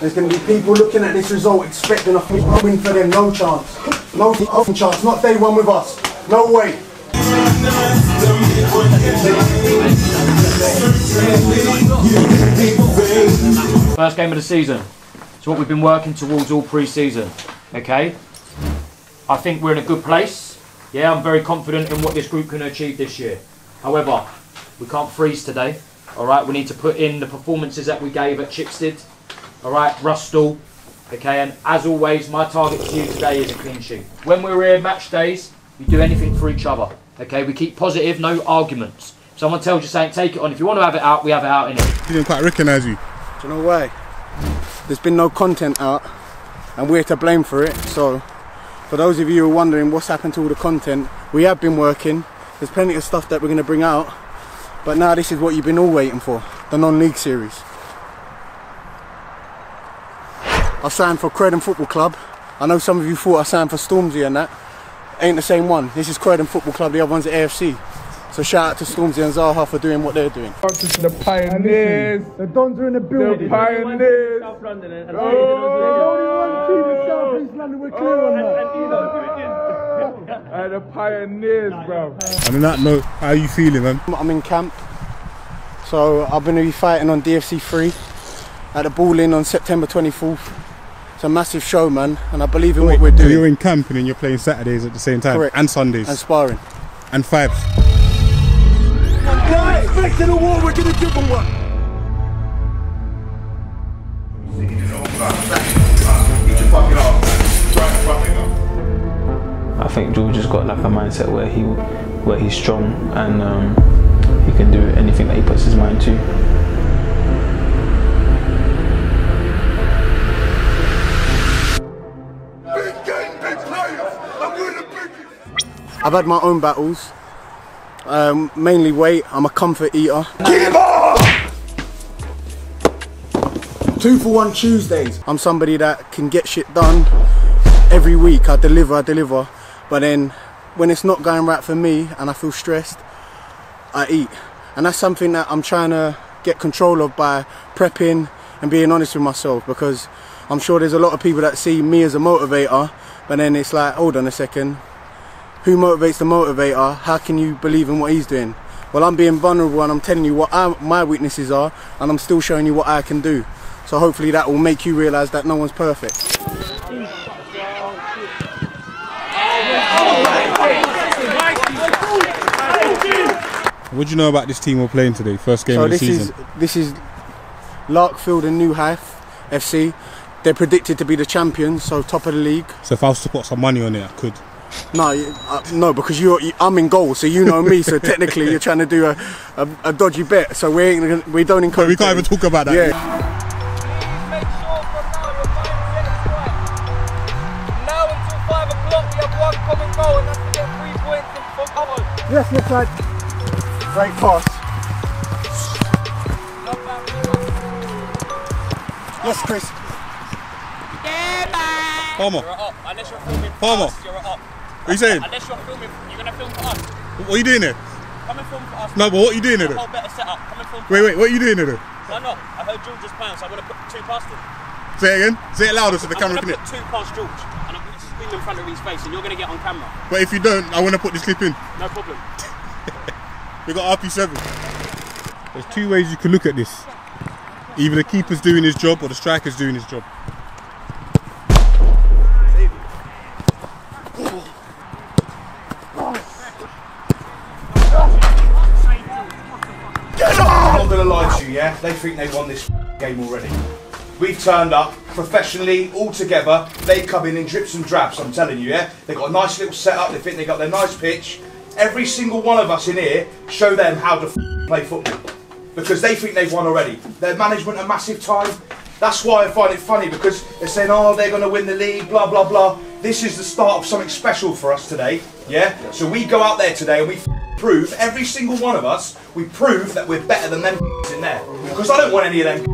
There's going to be people looking at this result expecting a win for them. No chance. No chance. Not day one with us. No way. First game of the season. It's what we've been working towards all pre-season. Okay? I think we're in a good place. Yeah, I'm very confident in what this group can achieve this year. However, we can't freeze today. Alright, we need to put in the performances that we gave at Chipstead. Alright, Bristol. Okay, and as always, my target to you today is a clean sheet. When we're here match days, we do anything for each other. Okay, we keep positive, no arguments. If someone tells you something, take it on. If you want to have it out, we have it out in it. He didn't quite recognise you. Do you know why? There's been no content out, and we're to blame for it. So, for those of you who are wondering what's happened to all the content, we have been working. There's plenty of stuff that we're going to bring out. But now this is what you've been all waiting for, the non-league series. I signed for Croydon Football Club. I know some of you thought I signed for Stormzy and that. Ain't the same one. This is Croydon Football Club, the other one's at AFC. So shout out to Stormzy and Zaha for doing what they're doing. The pioneers. The Dons are in the building. The pioneers. South London. And South East London, we're clear on that. The pioneers, bro. And on that note, how are you feeling, man? I'm in camp. So I'm going to be fighting on DFC 3 at the Ball In on September 24th. It's a massive show, man, and I believe in what we're doing. So you're in camp and then you're playing Saturdays at the same time? Correct. And Sundays? And sparring. And fives? Guys, back to the wall, we're going to give them one. I think George has got like a mindset where he's strong and he can do anything that he puts his mind to. I've had my own battles, mainly weight. I'm a comfort eater. 2-for-1 Tuesdays. I'm somebody that can get shit done every week. I deliver. But then when it's not going right for me and I feel stressed, I eat. And that's something that I'm trying to get control of by prepping and being honest with myself, because I'm sure there's a lot of people that see me as a motivator, but then it's like, hold on a second, who motivates the motivator? How can you believe in what he's doing? Well, I'm being vulnerable and I'm telling you what my weaknesses are, and I'm still showing you what I can do. So hopefully that will make you realise that no one's perfect. What do you know about this team we're playing today? First game of the season. This is Larkfield and Hythe FC. They're predicted to be the champions, so top of the league. So if I was to put some money on it, I could. No, because I'm in goal, so you know me. So technically, you're trying to do a dodgy bet. So we don't encourage. We can't even talk about that. Yeah. Now until 5 o'clock, we have one common goal, and that's to get 3 points from Hythe. Yes, lad. Great pass. Yes, Chris. Palmer. You're up. Unless you're filming for Palmer. us, you're up. What are you saying? Unless you're filming, you're going to film for us. What are you doing here? Come and film for us. No, but what are you doing here? A whole better setup. Come and film for Wait, us. what are you doing here? Why not? I heard George is playing, so I'm going to put 2 past him. Say it again. Say it louder so the camera I'm can going to put 2 past George, and I'm going to scream in front of his face, and you're going to get on camera. But if you don't, I want to put this clip in. No problem. We got RP7. There's 2 ways you can look at this. Either the keeper's doing his job or the striker's doing his job. I'm not going to lie to you, yeah? They think they won this game already. We've turned up professionally, all together. They come in drips and drabs, I'm telling you, yeah? They've got a nice little setup, they think they got their nice pitch. Every single one of us in here show them how to play football. Because they think they've won already. Their management a massive time. That's why I find it funny, because they're saying, oh, they're going to win the league, blah, blah, blah. This is the start of something special for us today, yeah? So we go out there today and we prove, every single one of us, we prove that we're better than them in there. Because I don't want any of them,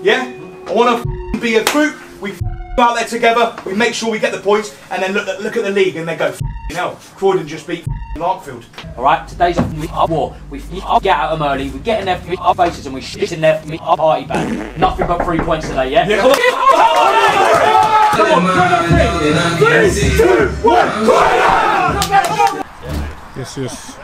yeah? I want to be a group, we out there together, we make sure we get the points, and then look at the league and they go, hell, Croydon just beat Larkfield. Alright, today's a war. We get at them early, we get in their faces and we shit in their party bag. Nothing but 3 points today, yeah? Come on! Come on, 3, 2, 1, Yes, yes.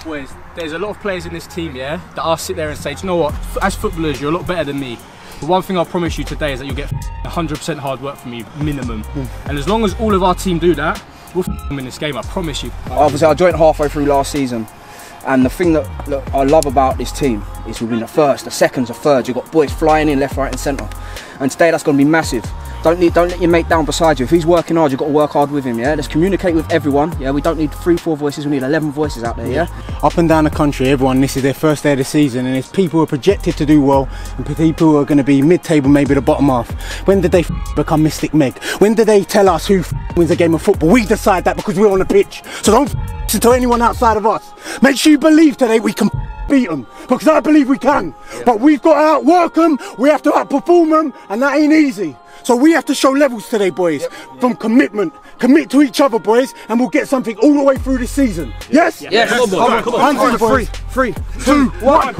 Boys, there's a lot of players in this team, yeah, that I'll sit there and say, do you know what, as footballers, you're a lot better than me. But one thing I'll promise you today is that you'll get 100% hard work from me, minimum. And as long as all of our team do that, we'll win this game, I promise you. Obviously, I joined halfway through last season. And the thing that I love about this team is we've been the first, the seconds, the thirds. You've got boys flying in left, right and centre. And today that's going to be massive. Don't let your mate down beside you. If he's working hard, you've got to work hard with him, yeah? Let's communicate with everyone, yeah? We don't need 3, 4 voices, we need 11 voices out there, yeah? Up and down the country, everyone, this is their first day of the season, and there's people who are projected to do well and people who are going to be mid-table, maybe the bottom half. When did they become Mystic Meg? When did they tell us who wins a game of football? We decide that because we're on the pitch. So don't listen to anyone outside of us. Make sure you believe today we can beat them, because I believe we can. But we've got to outwork them, we have to outperform them, and that ain't easy. So we have to show levels today, boys, from commitment. Commit to each other, boys, and we'll get something all the way through this season. Yes? Yes. Come on. Hands in, boys. 3, 2, 1.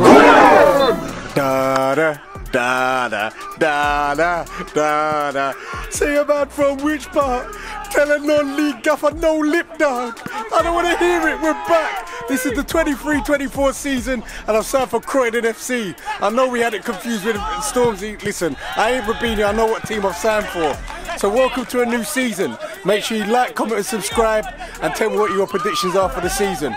Da da da da da da da da. Say a man from which part? Tell a non-league gaffer no lip dog. I don't want to hear it. We're back. This is the 23-24 season, and I'm signed for Croydon FC. I know we had it confused with Stormzy. Listen, I ain't Rabinho. I know what team I've signed for. So welcome to a new season. Make sure you like, comment and subscribe, and tell me what your predictions are for the season.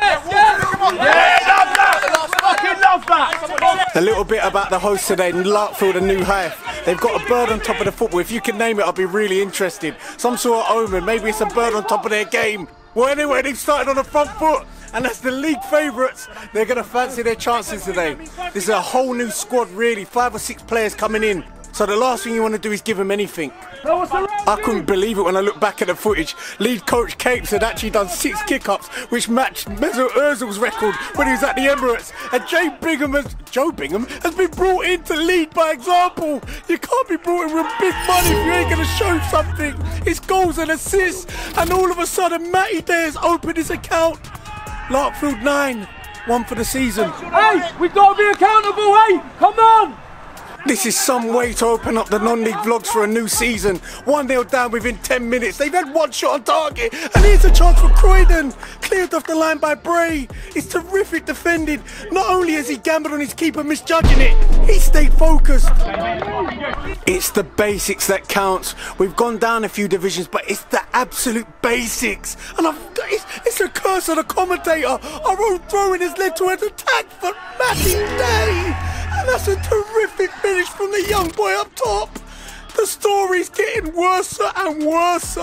A little bit about the hosts today, Larkfield and Hythe. They've got a bird on top of the football. If you can name it, I'll be really interested. Some sort of omen, maybe it's a bird on top of their game. Well, anyway, they've started on the front foot, and that's the league favourites. They're going to fancy their chances today. This is a whole new squad, really. 5 or 6 players coming in. So the last thing you want to do is give them anything. I couldn't believe it when I looked back at the footage. Lead coach Capes had actually done 6 kick-ups, which matched Mesut Ozil's record when he was at the Emirates. And Joe Bingham has been brought in to lead by example. You can't be brought in with big money if you ain't going to show something. It's goals and assists, and all of a sudden Matty Day has opened his account. Larkfield 9, 1 for the season. Hey, we've got to be accountable, hey! Come on! This is some way to open up the non-league vlogs for a new season. 1-0 down within 10 minutes. They've had 1 shot on target. And here's a chance for Croydon. Cleared off the line by Bray. It's terrific defended. Not only has he gambled on his keeper misjudging it, he stayed focused. It's the basics that counts. We've gone down a few divisions, but it's the absolute basics. And it's a curse of the commentator. Our own throwing has led to an attack for Matty Day. And that's a terrific finish from the young boy up top. The story's getting worse and worse.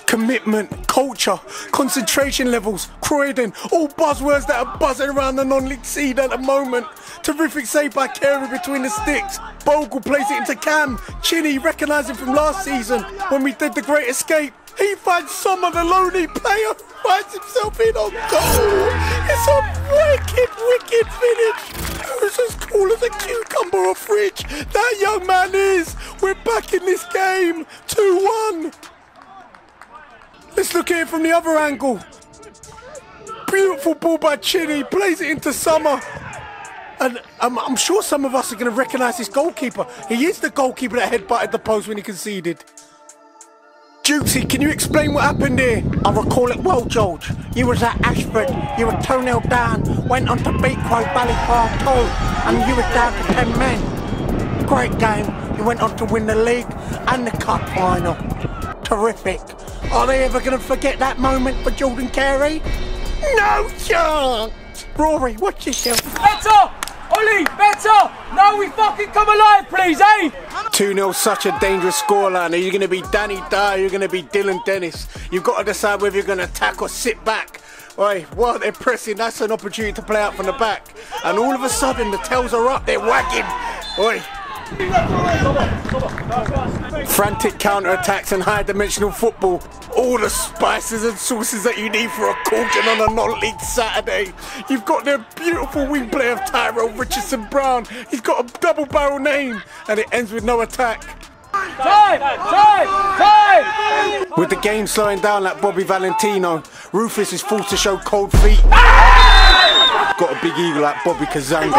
Commitment, culture, concentration levels, Croydon, all buzzwords that are buzzing around the non-league scene at the moment. Terrific save by Carey between the sticks. Bogle plays it into Cam. Chinny recognising from last season when we did the Great Escape. He finds someone, a lonely player, finds himself in on goal. It's a wicked finish. Who's as cool as a cucumber or fridge? That young man is. We're back in this game. 2-1. Let's look at it from the other angle. Beautiful ball by Chinny. Plays it into Summer. And I'm sure some of us are going to recognise this goalkeeper. He is the goalkeeper that headbutted the post when he conceded. Dukesy, can you explain what happened here? I recall it well, George. You was at Ashford, you were 2-0 down, went on to beat Valley Park 2, and you were down to 10 men. Great game. You went on to win the league and the cup final. Terrific. Are they ever going to forget that moment for Jordan Carey? No chance. Rory, watch yourself. Better! Ollie, better! Now we fucking come alive, please, eh? 2-0, such a dangerous scoreline. Are you going to be Danny Dyer? Are you going to be Dylan Dennis? You've got to decide whether you're going to attack or sit back. Oi, while they're pressing, that's an opportunity to play out from the back. And all of a sudden, the tails are up, they're wagging. Oi, Frantic counter-attacks and high-dimensional football. All the spices and sauces that you need for a Croydon on a non-league Saturday. You've got the beautiful wing play of Tyrell Richardson-Brown. He's got a double-barrel name, and it ends with no attack. Time! With the game slowing down like Bobby Valentino, Rufus is forced to show cold feet. Got a big eagle like Bobby Kazanga.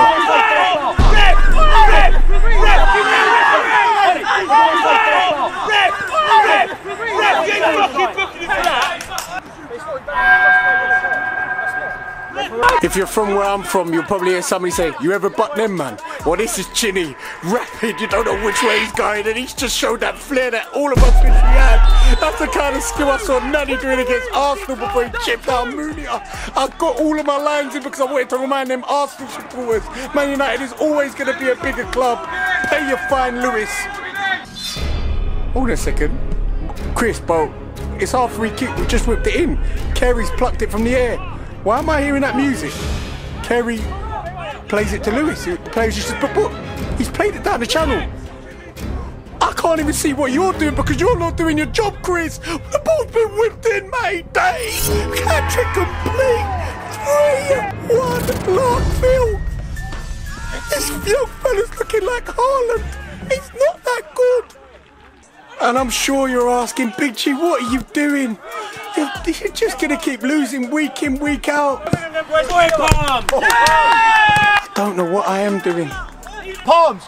If you're from where I'm from, you'll probably hear somebody say, "You ever butt them, man?" Well, this is Chinny, rapid, you don't know which way he's going, and he's just showed that flair that all of us wish we had. That's the kind of skill I saw Nanny doing against Arsenal before he chipped out Mooney. I got all of my lines in because I wanted to remind them Arsenal supporters, Man United is always going to be a bigger club. Pay your fine, Lewis. Hold on a second. Chris, bro, it's our free kick, we just whipped it in. Kerry's plucked it from the air. Why am I hearing that music? Kerry plays it to Lewis. The players just he's played it down the channel. I can't even see what you're doing because you're not doing your job, Chris. The ball's been whipped in, mate. Dave, hat-trick complete. 3-1 Larkfield. This young fella's looking like Haaland. He's not that good. And I'm sure you're asking, Big G, what are you doing? You're just going to keep losing week in, week out. I don't know what I am doing. Palms,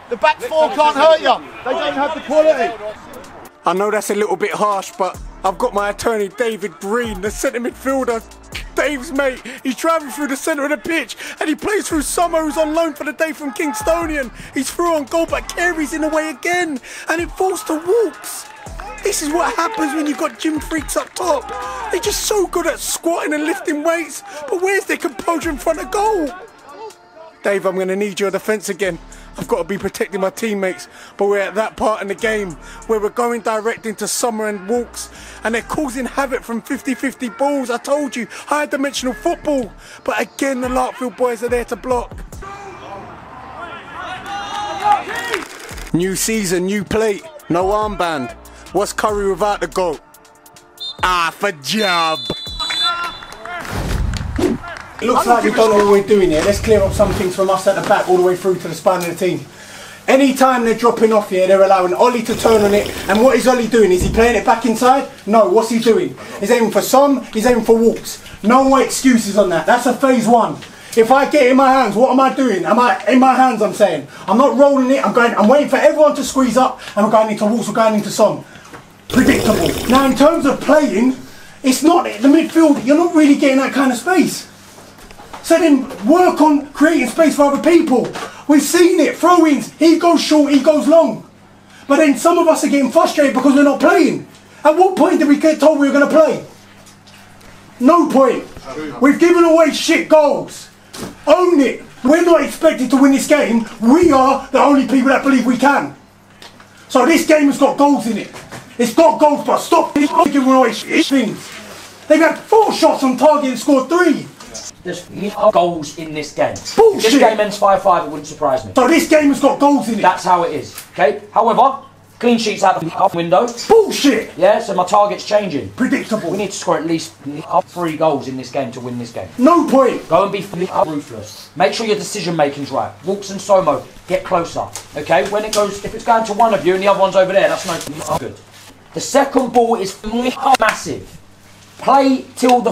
the back four can't hurt you. They don't have the quality. I know that's a little bit harsh, but I've got my attorney, David Green, the centre midfielder. Dave's mate, he's driving through the centre of the pitch and he plays through Summer, who's on loan for the day from Kingstonian. He's through on goal, but Carey's in the way again and it falls to Walks. This is what happens when you've got gym freaks up top. They're just so good at squatting and lifting weights, but where's their composure in front of goal? Dave, I'm going to need your defence again. I've got to be protecting my teammates, but we're at that part in the game where we're going direct into Summer and Walks and they're causing havoc from 50-50 balls. I told you, high-dimensional football, but again the Larkfield boys are there to block. New season, new plate, no armband. What's Curry without the goal? Ah, for job. It looks like we don't know what we're doing here. Let's clear up some things from us at the back all the way through to the spine of the team. Anytime they're dropping off here, they're allowing Ollie to turn on it. And what is Ollie doing? Is he playing it back inside? No, what's he doing? He's aiming for some, he's aiming for Walks. No more excuses on that. That's a phase one. If I get in my hands, what am I doing? Am I in my hands, I'm saying? I'm not rolling it, I'm waiting for everyone to squeeze up and we're going into Walks, we're going into some. Predictable. Now in terms of playing, it's not the midfield, you're not really getting that kind of space. So then work on creating space for other people. We've seen it, throw-ins, he goes short, he goes long. But then some of us are getting frustrated because we're not playing. At what point did we get told we were going to play? No point. We've given away shit goals. Own it. We're not expected to win this game. We are the only people that believe we can. So this game has got goals in it. It's got goals, but stop giving away things. They've had 4 shots on target and scored 3. There's goals in this game. Bullshit. If this game ends 5-5, it wouldn't surprise me. So this game has got goals in it. That's how it is, okay? However, clean sheets out the window. Bullshit. Yeah, so my target's changing. Predictable. We need to score at least 3 goals in this game to win this game. No point. Go and be ruthless. Make sure your decision making's right. Walks and Somo, get closer, okay? When it goes, if it's going to one of you and the other one's over there, that's no good. The second ball is massive. Play till the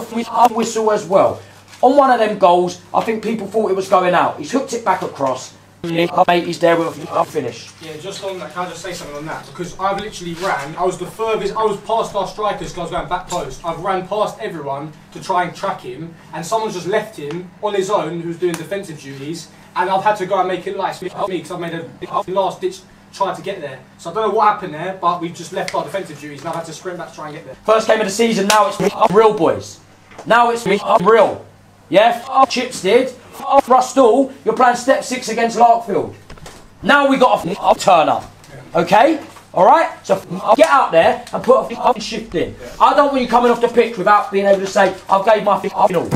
whistle as well. On one of them goals, I think people thought it was going out. He's hooked it back across. Mate, he's there with a finish. Yeah, just on that, can I just say something on that? Because I've literally ran, I was the furthest, I was past our strikers because I was going back post. I've ran past everyone to try and track him, and someone's just left him on his own who's doing defensive duties, and I've had to go and make it light me because I've made a last ditch try to get there. So I don't know what happened there, but we've just left our defensive duties and I've had to sprint back to try and get there. First game of the season, now it's real, boys. Now it's real. Yeah, Chips did. Rustall, you're playing step 6 against Larkfield. Now we got a turn up. Okay? Alright? So get out there and put a shift in. I don't want you coming off the pitch without being able to say, I've gave my all.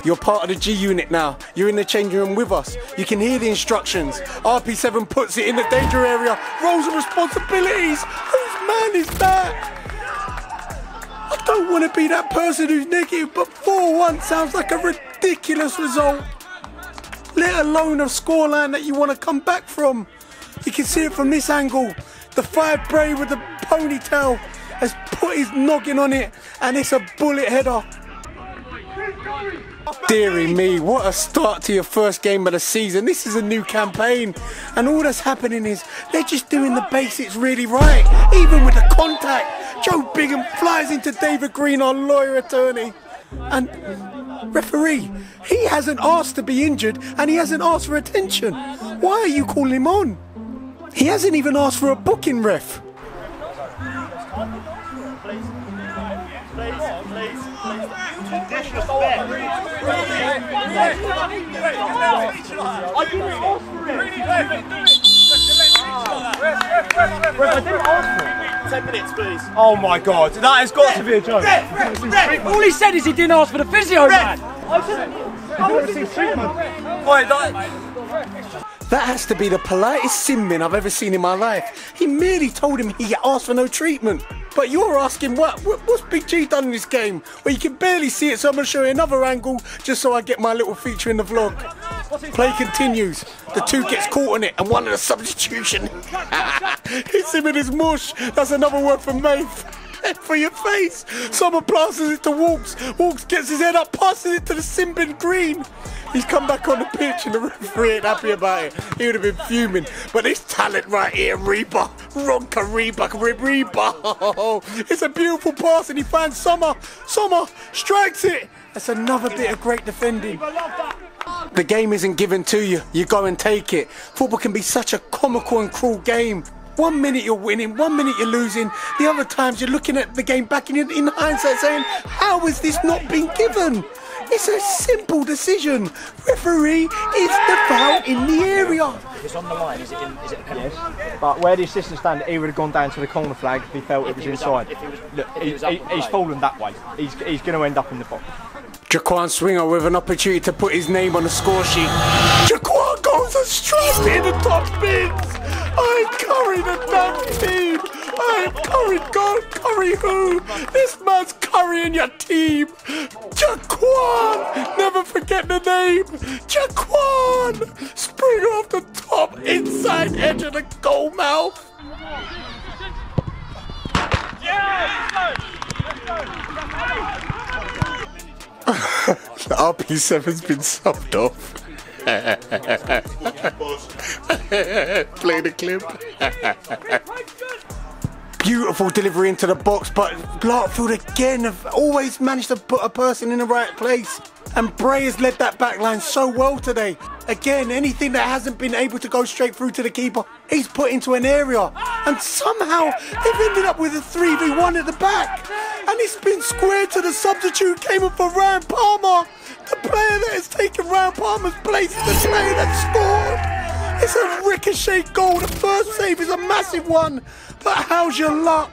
You're part of the G unit now. You're in the changing room with us. You can hear the instructions. RP7 puts it in the danger area. Roles and responsibilities. Whose man is that? I don't want to be that person who's negative, but 4-1 sounds like a ridiculous result. Let alone a scoreline that you want to come back from. You can see it from this angle. The 5 Bray with the ponytail has put his noggin on it, and it's a bullet header. Deary me, what a start to your first game of the season. This is a new campaign, and all that's happening is they're just doing the basics really right. Even with the contact, Joe Bigham flies into David Green, our lawyer attorney. And referee, he hasn't asked to be injured, and he hasn't asked for attention. Why are you calling him on? He hasn't even asked for a booking, ref. I didn't ask for it. 10 minutes, please. Oh my God, that has got to be a joke. All he said is he didn't ask for the physio, man. That has to be the politest sin bin I've ever seen in my life. He merely told him he asked for no treatment. But you're asking what's Big G done in this game? Well, you can barely see it, so I'm going to show you another angle just so I get my little feature in the vlog. Play continues. The 2 gets caught on it, and one of the substitution. Hits him in his mush. That's another word for Maeve. For your face. Someone passes it to Walks. Walks gets his head up, passes it to the Simbin Green. He's come back on the pitch and the referee ain't happy about it. He would have been fuming. But this talent right here, Reba. Ronka Reba. It's a beautiful pass and he finds Sommer. Sommer strikes it. That's another bit of great defending. The game isn't given to you. You go and take it. Football can be such a comical and cruel game. 1 minute you're winning, 1 minute you're losing. The other times you're looking at the game back in hindsight saying, how has this not been given? It's a simple decision. Referee is the foul in the area. If it's on the line, is it a penalty? Yes. But where the assistant stand, he would have gone down to the corner flag if he felt it was inside. Look, he's fallen that way. He's going to end up in the box. Jaquan Swinger with an opportunity to put his name on the score sheet. Jaquan goes and strikes it in the top bins. I curry the damn team. I curried God, curry who? This man's currying your team. Jaquan, never forget the name. Jaquan, spring off the top, inside edge of the goal mouth. The RP7's been subbed off. Play the clip. Beautiful delivery into the box, but Larkfield again have always managed to put a person in the right place. And Bray has led that back line so well today. Again, anything that hasn't been able to go straight through to the keeper, he's put into an area. And somehow they've ended up with a 3v1 at the back. And it's been squared to the substitute, came up for Ryan Palmer. The player that has taken Ryan Palmer's place is the player that scored. It's a ricochet goal. The first save is a massive one. But how's your luck?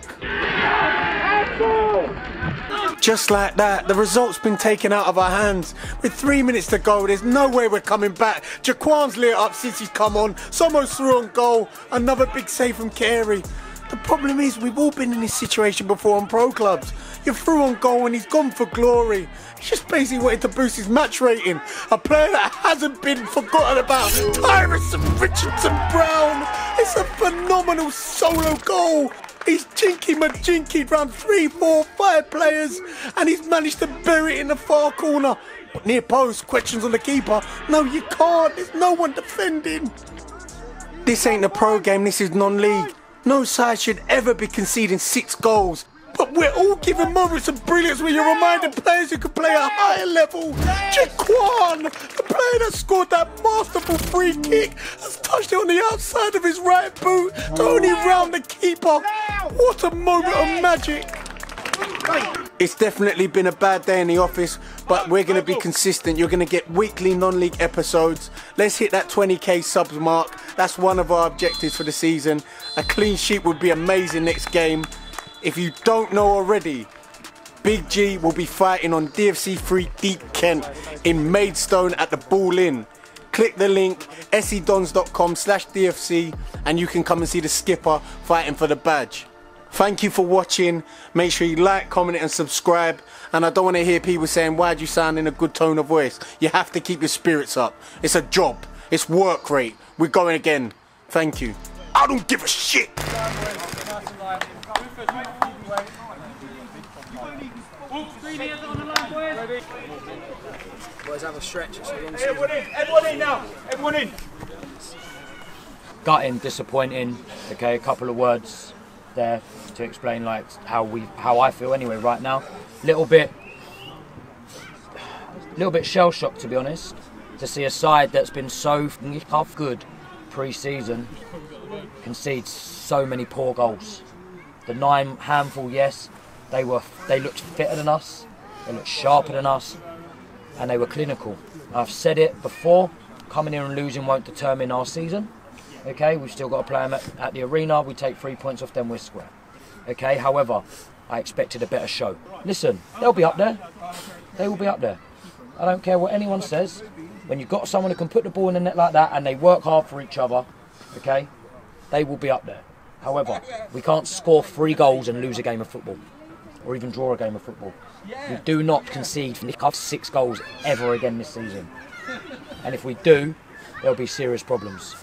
Just like that, the result's been taken out of our hands. With 3 minutes to go, there's no way we're coming back. Jaquan's lit up since he's come on. Someone's through on goal. Another big save from Carey. The problem is, we've all been in this situation before on pro clubs. You're through on goal and he's gone for glory. He's just basically wanted to boost his match rating. A player that hasn't been forgotten about. Tyrus and Richardson Brown. It's a phenomenal solo goal. He's jinky-majinkied round 3, 4, 5 players and he's managed to bury it in the far corner. Near post, questions on the keeper. No, you can't. There's no one defending. This ain't a pro game, this is non-league. No side should ever be conceding 6 goals. But we're all giving moments of brilliance when you're reminding players who can play at a higher level. Jaquan, the player that scored that masterful free kick, has touched it on the outside of his right boot to only round the keeper. What a moment of magic. It's definitely been a bad day in the office, but we're going to be consistent. You're going to get weekly non-league episodes. Let's hit that 20k subs mark. That's one of our objectives for the season. A clean sheet would be amazing next game. If you don't know already, Big G will be fighting on DFC 3 Deep Kent in Maidstone at the Ball Inn. Click the link sedons.com/DFC and you can come and see the skipper fighting for the badge. Thank you for watching. Make sure you like, comment and subscribe. And I don't want to hear people saying, why'd you sound in a good tone of voice? You have to keep your spirits up. It's a job. It's work rate. We're going again. Thank you. I don't give a shit. Boys, have a stretch. Everyone in now. Everyone in. Gutting, disappointing. Okay, a couple of words there to explain like how I feel anyway right now. Little bit shell shocked, to be honest, to see a side that's been so half good pre-season concede so many poor goals. The 9 handful, yes, they looked fitter than us, they looked sharper than us, and they were clinical. I've said it before, coming here and losing won't determine our season. Okay, we've still got to play them at the arena. We take 3 points off them, we're square. Okay, however, I expected a better show. Listen, they'll be up there. They will be up there. I don't care what anyone says. When you've got someone who can put the ball in the net like that and they work hard for each other, okay, they will be up there. However, we can't score 3 goals and lose a game of football, or even draw a game of football. We do not concede 6 goals ever again this season. And if we do, there'll be serious problems.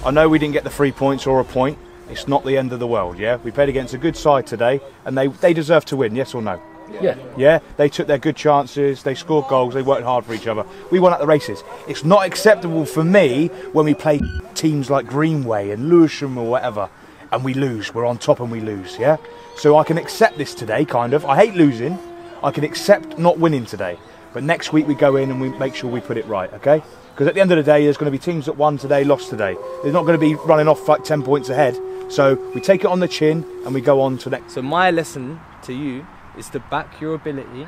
I know we didn't get the 3 points or a point. It's not the end of the world, yeah? We played against a good side today, and they deserve to win, yes or no? Yeah. Yeah, they took their good chances, they scored goals, they worked hard for each other. We won at the races. It's not acceptable for me when we play teams like Greenway and Lewisham or whatever, and we lose. We're on top and we lose, yeah? So I can accept this today, kind of. I hate losing. I can accept not winning today. But next week we go in and we make sure we put it right, okay? Because at the end of the day, there's going to be teams that won today, lost today. They're not going to be running off like 10 points ahead. So we take it on the chin and we go on to next. So my lesson to you is to back your ability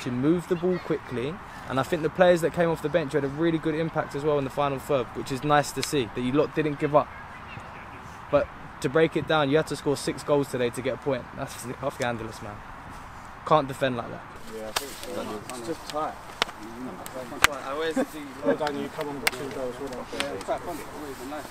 to move the ball quickly, and I think the players that came off the bench had a really good impact as well in the final third, which is nice to see, that you lot didn't give up. But to break it down, you had to score 6 goals today to get a point. That's scandalous, man. Can't defend like that. Yeah, I think so. It's just tight. I always see well done, you come on with 2 goals. Yeah, it's quite fun. Always nice.